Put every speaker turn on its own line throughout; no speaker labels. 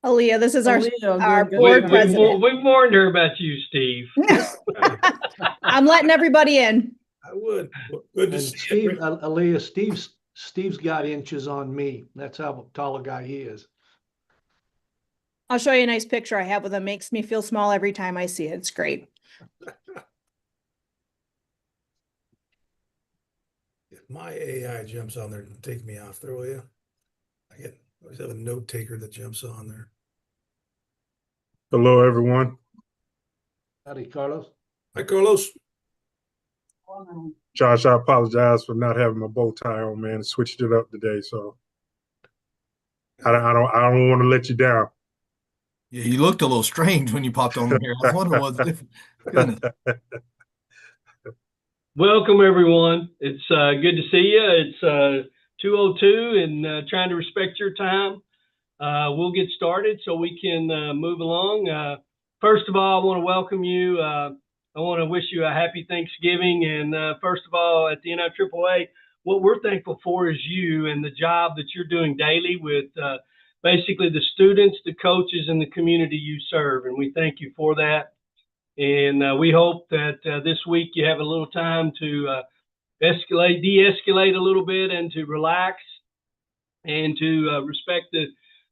Aaliyah, this is
Aaliyah,
our
good
board
night.
president.
We've warned her about you, Steve.
I'm letting everybody in.
I would. Well, good to
And
see
Steve,
you.
Aaliyah, Steve's got inches on me. That's how tall a guy he is.
I'll show you a nice picture I have with him. Makes me feel small every time I see it. It's great.
If my AI jumps on there, take me off there, will you? I always have a note taker that jumps on there.
Hello, everyone.
Howdy, Carlos.
Hi, Carlos.
Josh, I apologize for not having my bow tie on, man. I switched it up today, so I don't want to let you down.
Yeah, you looked a little strange when you popped on here. I was wondering what's different. Goodness.
Welcome, everyone. It's good to see you. It's 2:02 and trying to respect your time. We'll get started so we can move along. First of all, I want to welcome you. I want to wish you a happy Thanksgiving. And first of all, at the NIAAA, what we're thankful for is you and the job that you're doing daily with basically the students, the coaches, and the community you serve. And we thank you for that. And we hope that this week you have a little time to de-escalate a little bit and to relax and to respect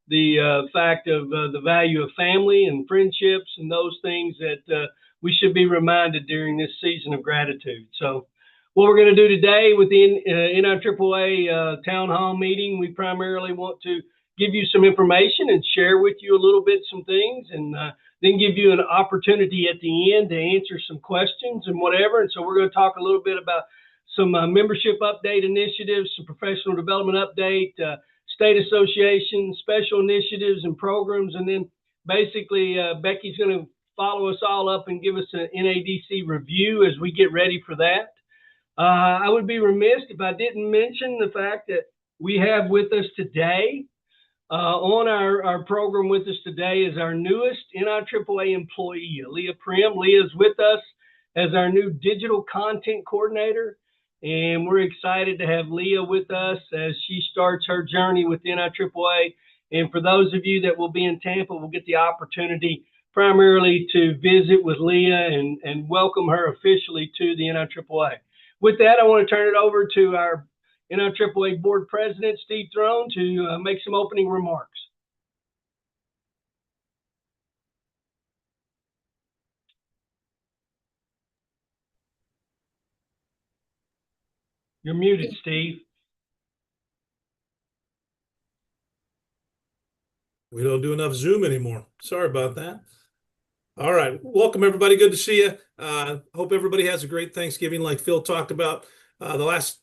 the fact of the value of family and friendships and those things that we should be reminded during this season of gratitude. So what we're going to do today with the NIAAA town hall meeting, we primarily want to give you some information and share with you a little bit some things, and then give you an opportunity at the end to answer some questions and whatever. And so we're going to talk a little bit about some membership update initiatives, some professional development update, state association, special initiatives and programs. And then basically Becky's going to follow us all up and give us an NADC review as we get ready for that. I would be remiss if I didn't mention the fact that we have with us today, on our program with us today, is our newest NIAAA employee, Leah Prim. Leah is with us as our new digital content coordinator, and we're excited to have Leah with us as she starts her journey with NIAAA. And for those of you that will be in Tampa, we'll get the opportunity primarily to visit with Leah and welcome her officially to the NIAAA. With that, I want to turn it over to our NIAAA Board President, Steve Throne, to make some opening remarks. You're muted, Steve.
We don't do enough Zoom anymore. Sorry about that. All right. Welcome, everybody. Good to see you. Hope everybody has a great Thanksgiving like Phil talked about. The last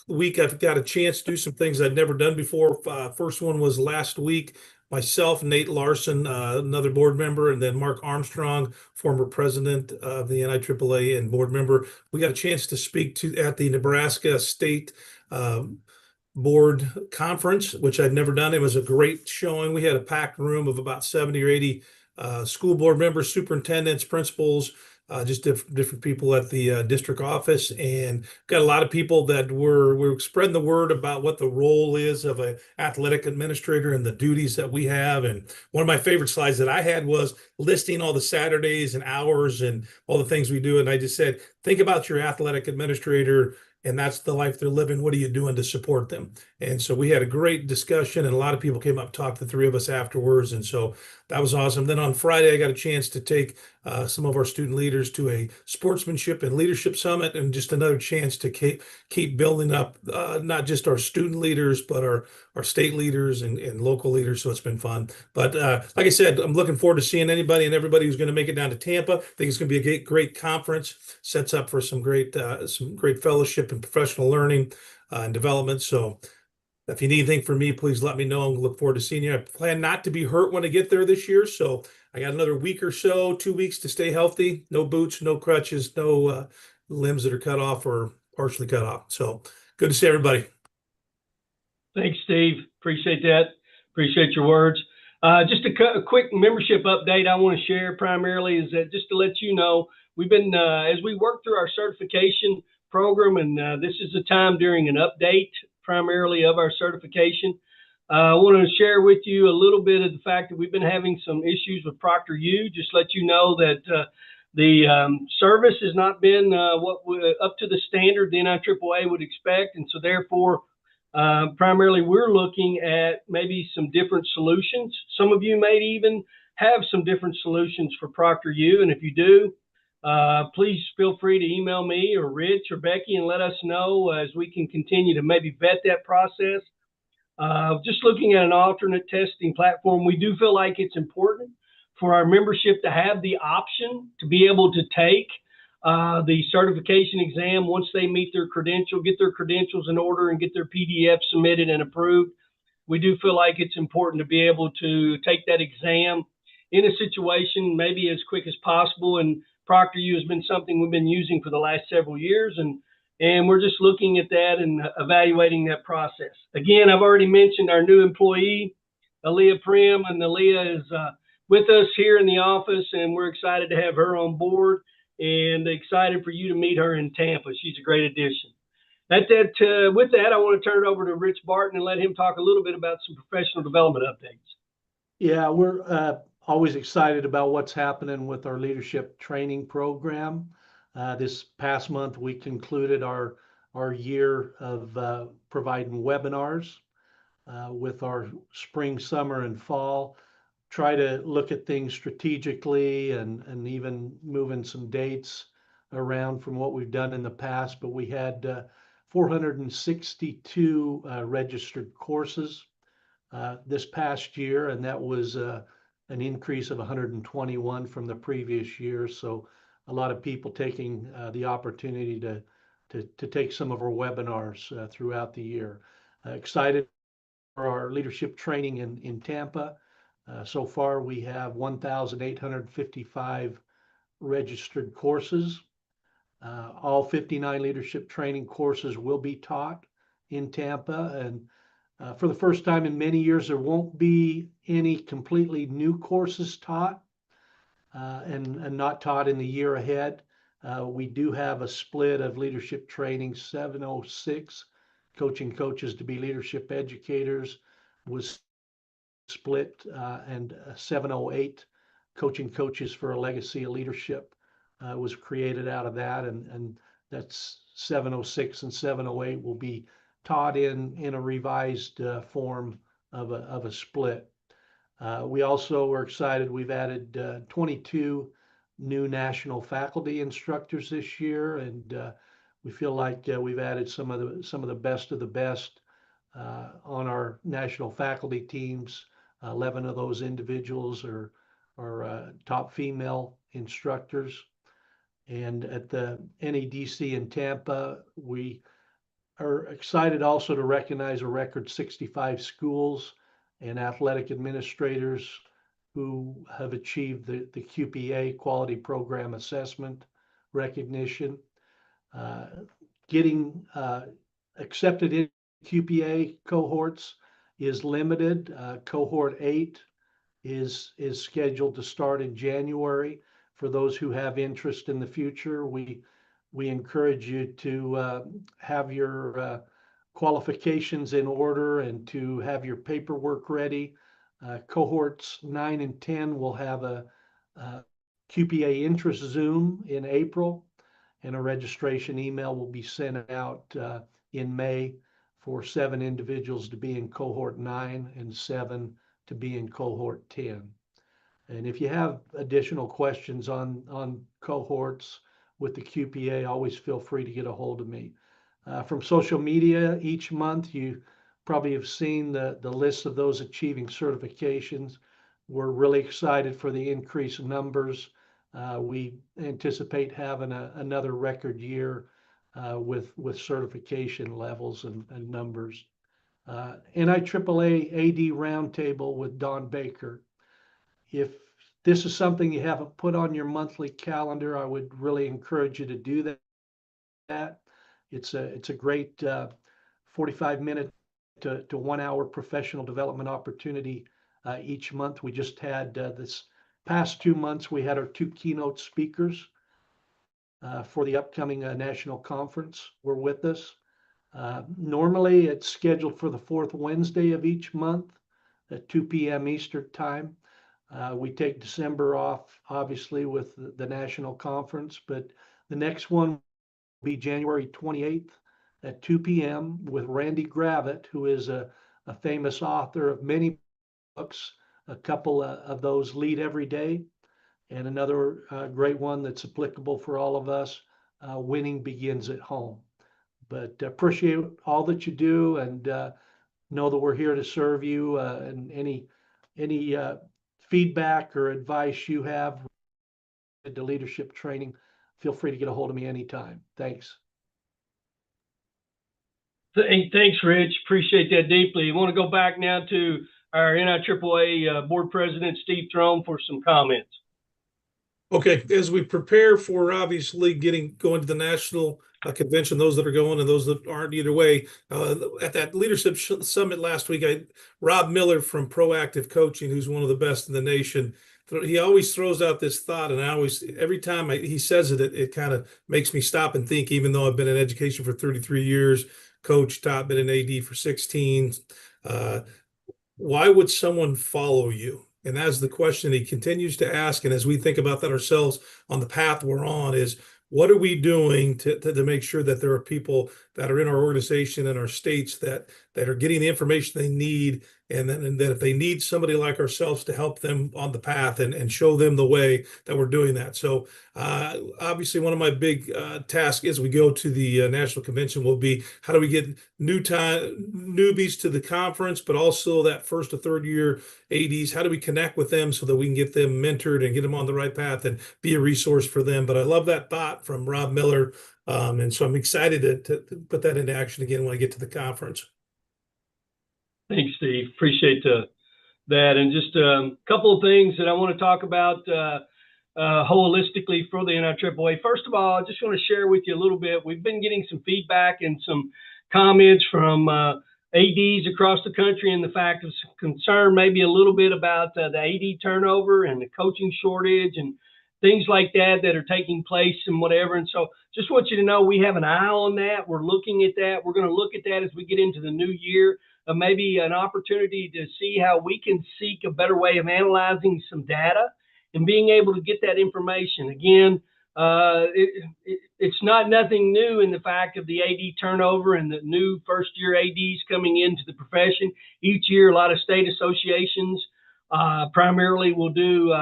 week, I've got a chance to do some things I'd never done before. First one was last week. Myself, Nate Larson, another board member, and then Mark Armstrong, former president of the NIAAA and board member. We got a chance to speak at the Nebraska State Board Conference, which I'd never done. It was a great showing. We had a packed room of about 70 or 80 school board members, superintendents, principals, just different people at the district office, and got a lot of people that were spreading the word about what the role is of an athletic administrator and the duties that we have. And one of my favorite slides that I had was listing all the Saturdays and hours and all the things we do. And I just said, think about your athletic administrator, and that's the life they're living. What are you doing to support them? And so we had a great discussion, and a lot of people came up and talked to the three of us afterwards. And so that was awesome. Then on Friday, I got a chance to take some of our student leaders to a sportsmanship and leadership summit, and just another chance to keep building up not just our student leaders, but our state leaders and local leaders. So it's been fun. But like I said, I'm looking forward to seeing anybody and everybody who's going to make it down to Tampa. I think it's going to be a great conference. Sets up for some great fellowship and professional learning and development. So if you need anything from me, please let me know. And look forward to seeing you. I plan not to be hurt when I get there this year. So I got another week or so, 2 weeks to stay healthy. No boots, no crutches, no limbs that are cut off or partially cut off. So good to see everybody.
Thanks, Steve. Appreciate that. Appreciate your words. Just a quick membership update I want to share primarily is that just to let you know, we've been, as we work through our certification program, and this is a time during an update primarily of our certification. I want to share with you a little bit of the fact that we've been having some issues with ProctorU. Just let you know that the service has not been up to the standard the NIAAA would expect, and so therefore, primarily we're looking at maybe some different solutions. Some of you may even have some different solutions for ProctorU, and if you do, please feel free to email me or Rich or Becky and let us know as we can continue to maybe vet that process. Just looking at an alternate testing platform, we do feel like it's important for our membership to have the option to be able to take the certification exam once they meet their credential, get their credentials in order, and get their PDF submitted and approved. We do feel like it's important to be able to take that exam in a situation maybe as quick as possible. And ProctorU has been something we've been using for the last several years, and we're just looking at that and evaluating that process. Again, I've already mentioned our new employee, Aaliyah Prim, and Aaliyah is with us here in the office, and we're excited to have her on board and excited for you to meet her in Tampa. She's a great addition. With that, I want to turn it over to Rich Barton and let him talk a little bit about some professional development updates.
Yeah, we're always excited about what's happening with our leadership training program. This past month, we concluded our year of providing webinars with our spring, summer, and fall. Try to look at things strategically and even moving some dates around from what we've done in the past. But we had 462 registered courses this past year, and that was an increase of 121 from the previous year. So a lot of people taking the opportunity to take some of our webinars throughout the year. Excited for our leadership training in Tampa. So far, we have 1,855 registered courses. All 59 leadership training courses will be taught in Tampa. And for the first time in many years, there won't be any completely new courses taught and not taught in the year ahead. We do have a split of leadership training. 706, coaching coaches to be leadership educators, was split, and 708, coaching coaches for a legacy of leadership, was created out of that. And that's 706 and 708 will be taught in a revised form of a split. We also are excited. We've added 22 new national faculty instructors this year, and we feel like we've added some of the best of the best on our national faculty teams. 11 of those individuals are top female instructors. And at the NEDC in Tampa, we are excited also to recognize a record 65 schools and athletic administrators who have achieved the QPA quality program assessment recognition. Getting accepted in QPA cohorts is limited. Cohort 8 is scheduled to start in January. For those who have interest in the future, we encourage you to have your qualifications in order and to have your paperwork ready. Cohorts 9 and 10 will have a QPA interest Zoom in April, and a registration email will be sent out in May for 7 individuals to be in cohort 9 and 7 to be in cohort 10. And if you have additional questions on cohorts with the QPA, always feel free to get a hold of me. From social media each month, you probably have seen the list of those achieving certifications. We're really excited for the increased numbers. We anticipate having another record year with certification levels and numbers. NIAAA AD Roundtable with Don Baker. If this is something you haven't put on your monthly calendar, I would really encourage you to do that. It's a great 45-minute to 1 hour professional development opportunity each month. We just had this past 2 months, we had our 2 keynote speakers for the upcoming national conference were with us. Normally, it's scheduled for the fourth Wednesday of each month at 2 p.m. Eastern Time. We take December off, obviously, with the national conference, but the next one will be January 28th at 2 p.m. with Randy Gravitt, who is a famous author of many books. A couple of those lead every day, and another great one that's applicable for all of us, Winning Begins at Home. But appreciate all that you do, and know that we're here to serve you, and any feedback or advice you have to leadership training, feel free to get a hold of me anytime. Thanks.
Thanks, Rich. Appreciate that deeply. I want to go back now to our NIAAA board president, Steve Throne, for some comments.
Okay, as we prepare for obviously going to the national convention, those that are going and those that aren't, either way, at that leadership summit last week, Rob Miller from Proactive Coaching, who's one of the best in the nation, he always throws out this thought, and every time he says it, it kind of makes me stop and think, even though I've been in education for 33 years, coach, taught, been an AD for 16. Why would someone follow you? And that's the question he continues to ask. And as we think about that ourselves on the path we're on, is what are we doing to make sure that there are people that are in our organization and our states that are getting the information they need, and that if they need somebody like ourselves to help them on the path and show them the way, that we're doing that. So obviously one of my big tasks as we go to the national convention will be, how do we get newbies to the conference, but also that first to third year ADs, how do we connect with them so that we can get them mentored and get them on the right path and be a resource for them? But I love that thought from Rob Miller. And so I'm excited to put that into action again when I get to the conference.
Thanks, Steve. Appreciate that. And just a couple of things that I want to talk about holistically for the NIAAA. First of all, I just want to share with you a little bit. We've been getting some feedback and some comments from ADs across the country, and the fact of concern maybe a little bit about the AD turnover and the coaching shortage and things like that are taking place and whatever. And so just want you to know we have an eye on that. We're looking at that. We're going to look at that as we get into the new year. Maybe an opportunity to see how we can seek a better way of analyzing some data and being able to get that information. Again, it's not nothing new in the fact of the AD turnover and the new first-year ADs coming into the profession. Each year, a lot of state associations primarily will do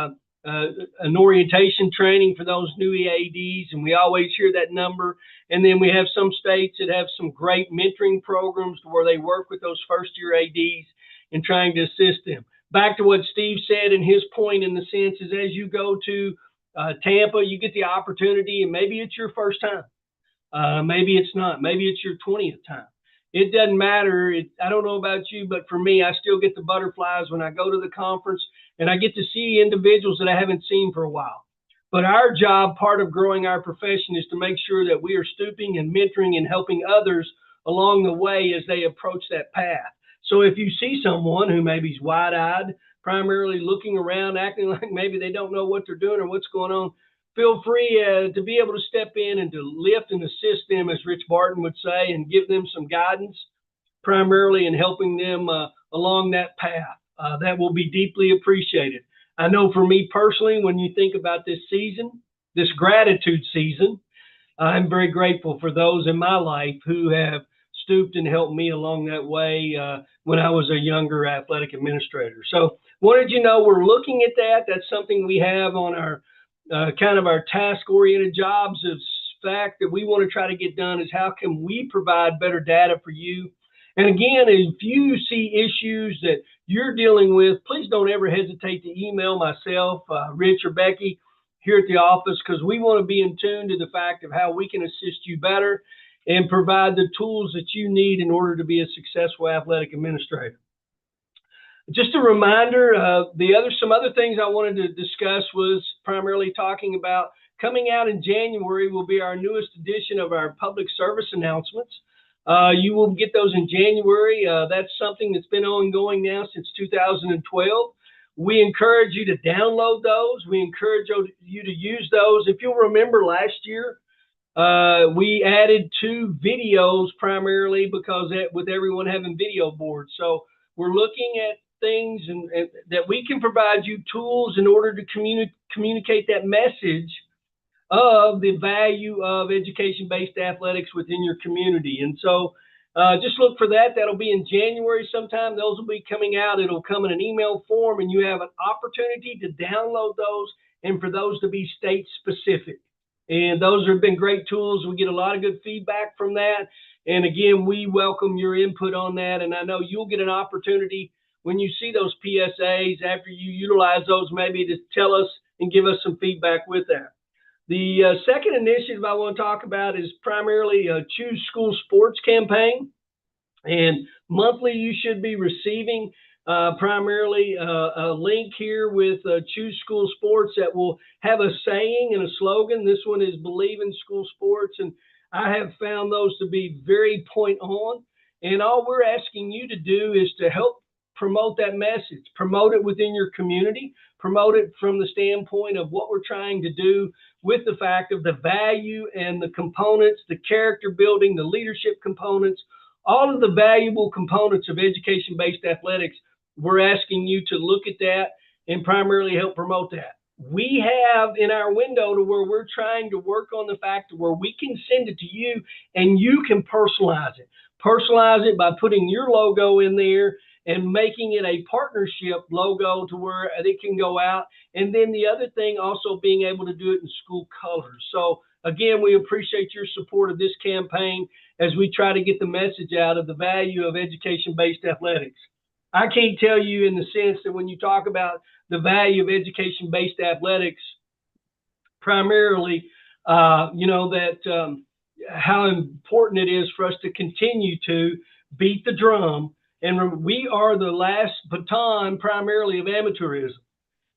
an orientation training for those new ADs, and we always hear that number. And then we have some states that have some great mentoring programs where they work with those first-year ADs in trying to assist them. Back to what Steve said, and his point in the sense is, as you go to Tampa, you get the opportunity, and maybe it's your first time. Maybe it's not. Maybe it's your 20th time. It doesn't matter. I don't know about you, but for me, I still get the butterflies when I go to the conference, and I get to see individuals that I haven't seen for a while. But our job, part of growing our profession, is to make sure that we are stooping and mentoring and helping others along the way as they approach that path. So if you see someone who maybe is wide-eyed, primarily looking around, acting like maybe they don't know what they're doing or what's going on, feel free to be able to step in and to lift and assist them, as Rich Barton would say, and give them some guidance, primarily in helping them along that path. That will be deeply appreciated. I know for me personally, when you think about this season, this gratitude season, I'm very grateful for those in my life who have stooped and helped me along that way when I was a younger athletic administrator. So wanted you to know we're looking at that. That's something we have on our kind of our task-oriented jobs. Is fact that we want to try to get done is how can we provide better data for you. And again, if you see issues that you're dealing with, please don't ever hesitate to email myself, Rich, or Becky here at the office, because we want to be in tune to the fact of how we can assist you better and provide the tools that you need in order to be a successful athletic administrator. Just a reminder, some other things I wanted to discuss was primarily talking about coming out in January will be our newest edition of our public service announcements. You will get those in January. That's something that's been ongoing now since 2012. We encourage you to download those. We encourage you to use those. If you'll remember last year, We added 2 videos primarily because with everyone having video boards. So we're looking at things and that we can provide you tools in order to communicate that message of the value of education-based athletics within your community. And so just look for that. That'll be in January sometime. Those will be coming out. It'll come in an email form, and you have an opportunity to download those and for those to be state specific. And those have been great tools. We get a lot of good feedback from that. And again, we welcome your input on that. And I know you'll get an opportunity when you see those PSAs after you utilize those, maybe to tell us and give us some feedback with that. The second initiative I want to talk about is primarily a Choose School Sports campaign. And monthly, you should be receiving primarily a link here with Choose School Sports that will have a saying and a slogan. This one is Believe in School Sports. And I have found those to be very point on. And all we're asking you to do is to help promote that message, promote it within your community, promote it from the standpoint of what we're trying to do with the fact of the value and the components, the character building, the leadership components, all of the valuable components of education-based athletics. We're asking you to look at that and primarily help promote that. We have in our window to where we're trying to work on the fact where we can send it to you and you can personalize it. Personalize it by putting your logo in there and making it a partnership logo to where it can go out. And then the other thing, also being able to do it in school colors. So again, we appreciate your support of this campaign as we try to get the message out of the value of education-based athletics. I can't tell you in the sense that when you talk about the value of education-based athletics, primarily, how important it is for us to continue to beat the drum. And we are the last baton primarily of amateurism.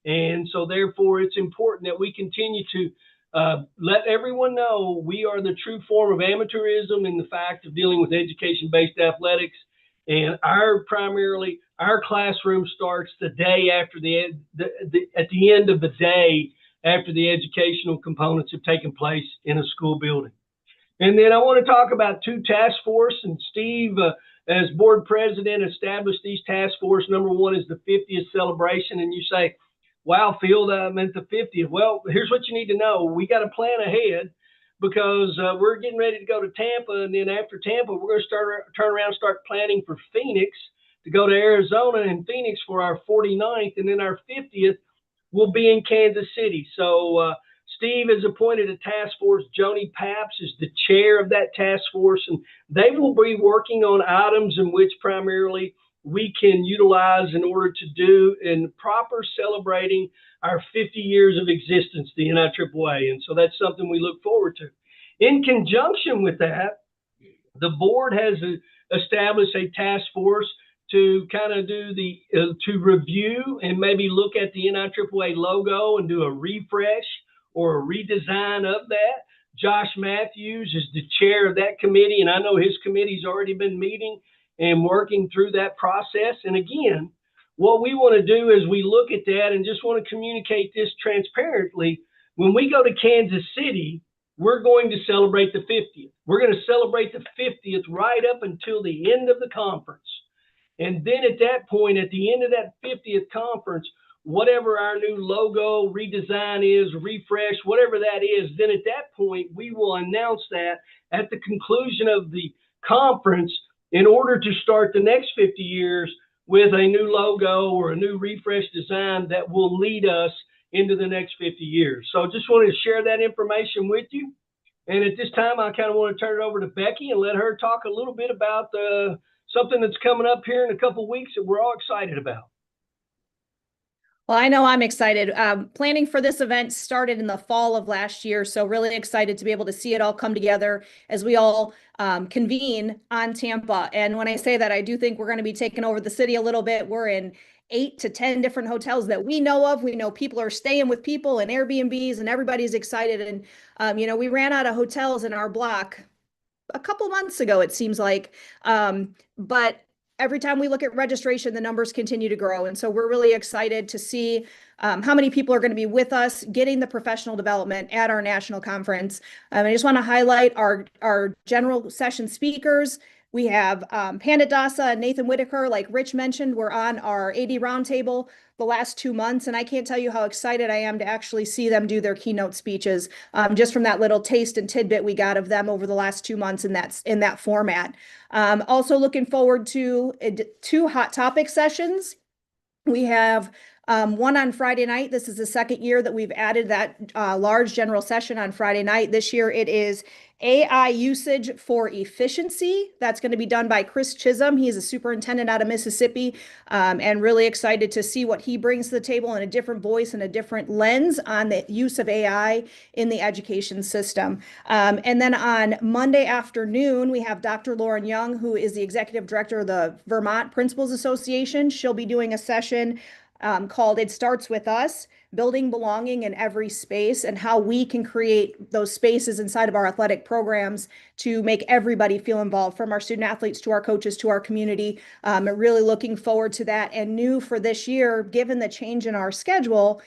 And so therefore, it's important that we continue to let everyone know we are the true form of amateurism in the fact of dealing with education-based athletics. And our classroom starts the day after at the end of the day after the educational components have taken place in a school building. And then I want to talk about 2 task force, and Steve, as board president, established these task force. Number 1 is the 50th celebration. And you say, wow, Phil, I meant the 50th. Well, here's what you need to know. We got to plan ahead because we're getting ready to go to Tampa. And then after Tampa, we're going to turn around and start planning for Phoenix, to go to Arizona and Phoenix for our 49th. And then our 50th will be in Kansas City. So Steve has appointed a task force. Joni Paps is the chair of that task force, and they will be working on items in which primarily we can utilize in order to do in proper celebrating our 50 years of existence, the NIAAA. And so that's something we look forward to. In conjunction with that, the board has established a task force to kind of do to review and maybe look at the NIAAA logo and do a refresh or a redesign of that. Josh Matthews is the chair of that committee, and I know his committee's already been meeting and working through that process. And again, what we want to do is we look at that and just want to communicate this transparently. When we go to Kansas City, we're going to celebrate the 50th. We're going to celebrate the 50th right up until the end of the conference. And then at that point, at the end of that 50th conference, whatever our new logo redesign is, refresh, whatever that is, then at that point, we will announce that at the conclusion of the conference in order to start the next 50 years with a new logo or a new refresh design that will lead us into the next 50 years. So just wanted to share that information with you. And at this time, I kind of want to turn it over to Becky and let her talk a little bit about something that's coming up here in a couple of weeks that we're all excited about.
Well, I know I'm excited. Planning for this event started in the fall of last year, so really excited to be able to see it all come together as we all convene on Tampa. And when I say that, I do think we're going to be taking over the city a little bit. We're in 8 to 10 different hotels that we know of. We know people are staying with people and Airbnbs, and everybody's excited. And, we ran out of hotels in our block a couple months ago, it seems like. But every time we look at registration, the numbers continue to grow. And so we're really excited to see how many people are going to be with us getting the professional development at our national conference. I just want to highlight our general session speakers. We have Pandit Dasa and Nathan Whitaker, like Rich mentioned, we're on our AD roundtable the last 2 months, and I can't tell you how excited I am to actually see them do their keynote speeches, just from that little taste and tidbit we got of them over the last 2 months in that format. Also looking forward to 2 hot topic sessions. We have one on Friday night. This is the second year that we've added that large general session on Friday night. This year it is AI usage for efficiency. That's going to be done by Chris Chisholm. He's a superintendent out of Mississippi, and really excited to see what he brings to the table in a different voice and a different lens on the use of AI in the education system. And then on Monday afternoon, we have Dr. Lauren Young, who is the executive director of the Vermont Principals Association. She'll be doing a session called It Starts With Us, Building Belonging in Every Space, and how we can create those spaces inside of our athletic programs to make everybody feel involved, from our student athletes to our coaches to our community. Really looking forward to that. And new for this year, given the change in our schedule,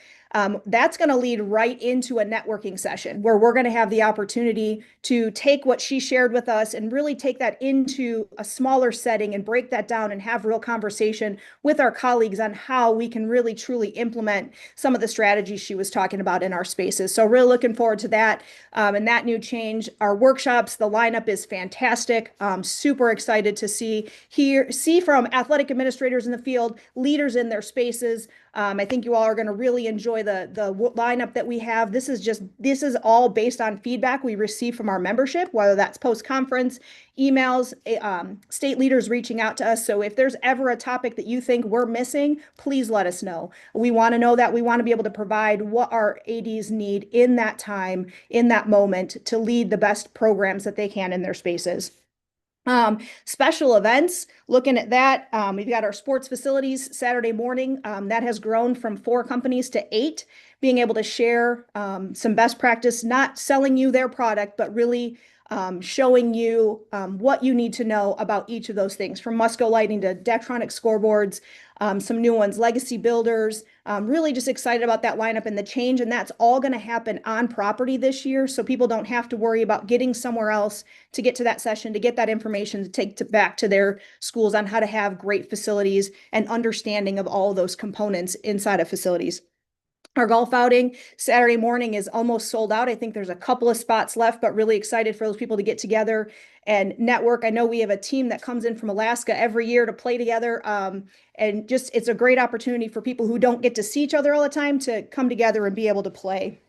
that's going to lead right into a networking session where we're going to have the opportunity to take what she shared with us and really take that into a smaller setting and break that down and have real conversation with our colleagues on how we can really truly implement some of the strategies she was talking about in our spaces. So really looking forward to that, and that new change. Our workshops, the lineup is fantastic. Super excited to see from athletic administrators in the field, leaders in their spaces. I think you all are going to really enjoy the lineup that we have. This is all based on feedback we receive from our membership, whether that's post-conference, emails, state leaders reaching out to us. So if there's ever a topic that you think we're missing, please let us know. We want to know that. We want to be able to provide what our ADs need in that time, in that moment, to lead the best programs that they can in their spaces. Special events, looking at that, we've got our sports facilities Saturday morning. That has grown from 4 companies to 8, being able to share some best practice, not selling you their product, but really showing you what you need to know about each of those things, from Musco lighting to Daktronic scoreboards, some new ones, legacy builders. Really just excited about that lineup and the change, and that's all going to happen on property this year, so people don't have to worry about getting somewhere else to get to that session, to get that information to take back to their schools on how to have great facilities and understanding of all those components inside of facilities. Our golf outing Saturday morning is almost sold out. I think there's a couple of spots left, but really excited for those people to get together and network. I know we have a team that comes in from Alaska every year to play together. And just, it's a great opportunity for people who don't get to see each other all the time to come together and be able to play.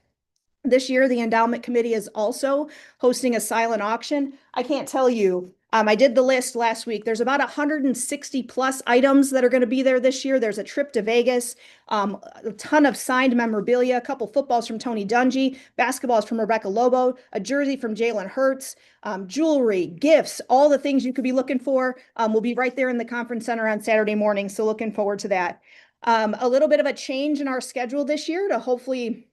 This year, the endowment committee is also hosting a silent auction. I can't tell you. I did the list last week. There's about 160 plus items that are going to be there this year. There's a trip to Vegas, a ton of signed memorabilia, a couple footballs from Tony Dungy, basketballs from Rebecca Lobo, a jersey from Jalen Hurts, jewelry, gifts, all the things you could be looking for will be right there in the conference center on Saturday morning. So looking forward to that. A little bit of a change in our schedule this year to hopefully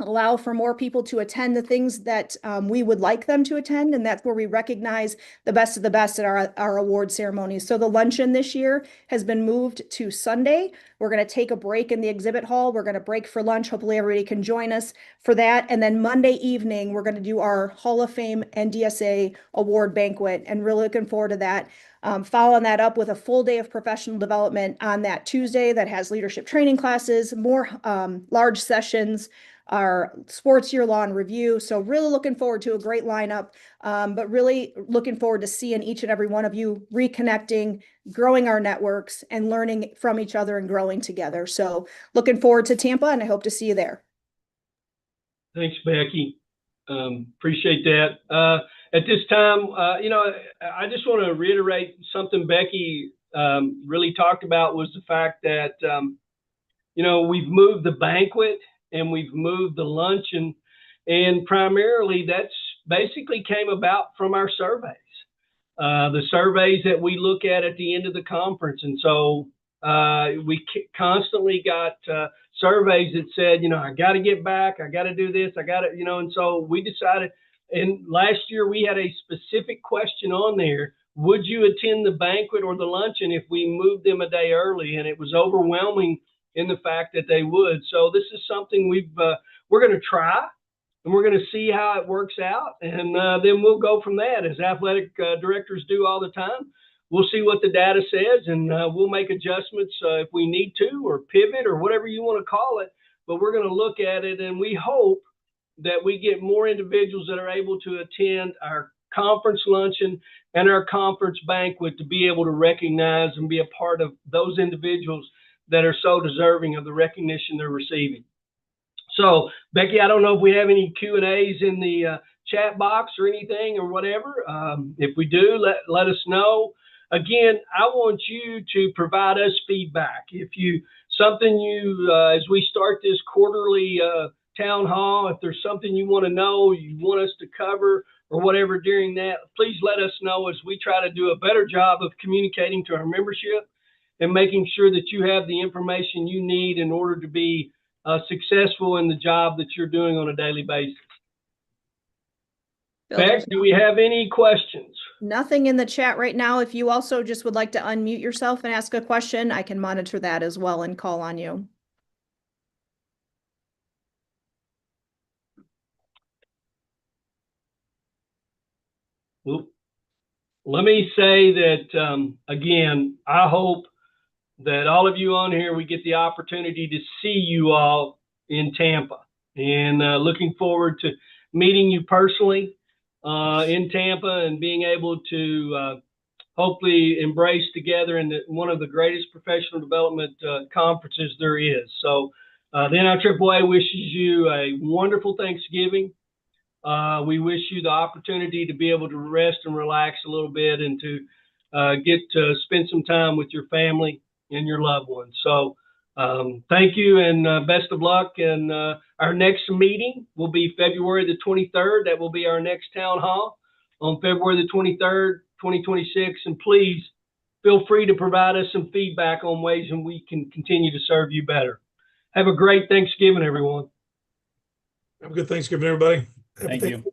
allow for more people to attend the things that we would like them to attend. And that's where we recognize the best of the best at our award ceremonies. So the luncheon this year has been moved to Sunday. We're going to take a break in the exhibit hall. We're going to break for lunch. Hopefully everybody can join us for that. And then Monday evening, we're going to do our Hall of Fame NDSA award banquet, and really looking forward to that. Following that up with a full day of professional development on that Tuesday that has leadership training classes, more large sessions, our sports year law and review. So really looking forward to a great lineup, but really looking forward to seeing each and every one of you reconnecting, growing our networks, and learning from each other and growing together. So looking forward to Tampa, and I hope to see you there.
Thanks, Becky. Appreciate that. At this time, I just want to reiterate something Becky really talked about, was the fact that, we've moved the banquet and we've moved the luncheon, and primarily that's basically came about from our surveys, the surveys that we look at the end of the conference. And so we constantly got surveys that said, I got to get back, I got to do this, I got to, and so we decided, and last year we had a specific question on there would you attend the banquet or the luncheon if we moved them a day early? And it was overwhelming in the fact that they would. So this is something we're going to try, and we're going to see how it works out. And then we'll go from that, as athletic directors do all the time. We'll see what the data says, and we'll make adjustments if we need to, or pivot, or whatever you want to call it. But we're going to look at it, and we hope that we get more individuals that are able to attend our conference luncheon and our conference banquet to be able to recognize and be a part of those individuals that are so deserving of the recognition they're receiving. So, Becky, I don't know if we have any Q&As in the chat box or anything or whatever. If we do, let us know. Again, I want you to provide us feedback. If as we start this quarterly town hall, if there's something you want to know, you want us to cover or whatever during that, please let us know as we try to do a better job of communicating to our membership and making sure that you have the information you need in order to be successful in the job that you're doing on a daily basis. Beck, do we have any questions?
Nothing in the chat right now. If you also just would like to unmute yourself and ask a question, I can monitor that as well and call on you.
Well, let me say that, again, I hope that all of you on here, we get the opportunity to see you all in Tampa, and looking forward to meeting you personally in Tampa and being able to hopefully embrace together in one of the greatest professional development conferences there is. So the NIAAA wishes you a wonderful Thanksgiving. We wish you the opportunity to be able to rest and relax a little bit and to get to spend some time with your family and your loved ones. So thank you, and best of luck. And our next meeting will be February the 23rd. That will be our next town hall on February the 23rd, 2026. And please feel free to provide us some feedback on ways in we can continue to serve you better. Have a great Thanksgiving, everyone.
Have a good Thanksgiving, everybody.
Thank you.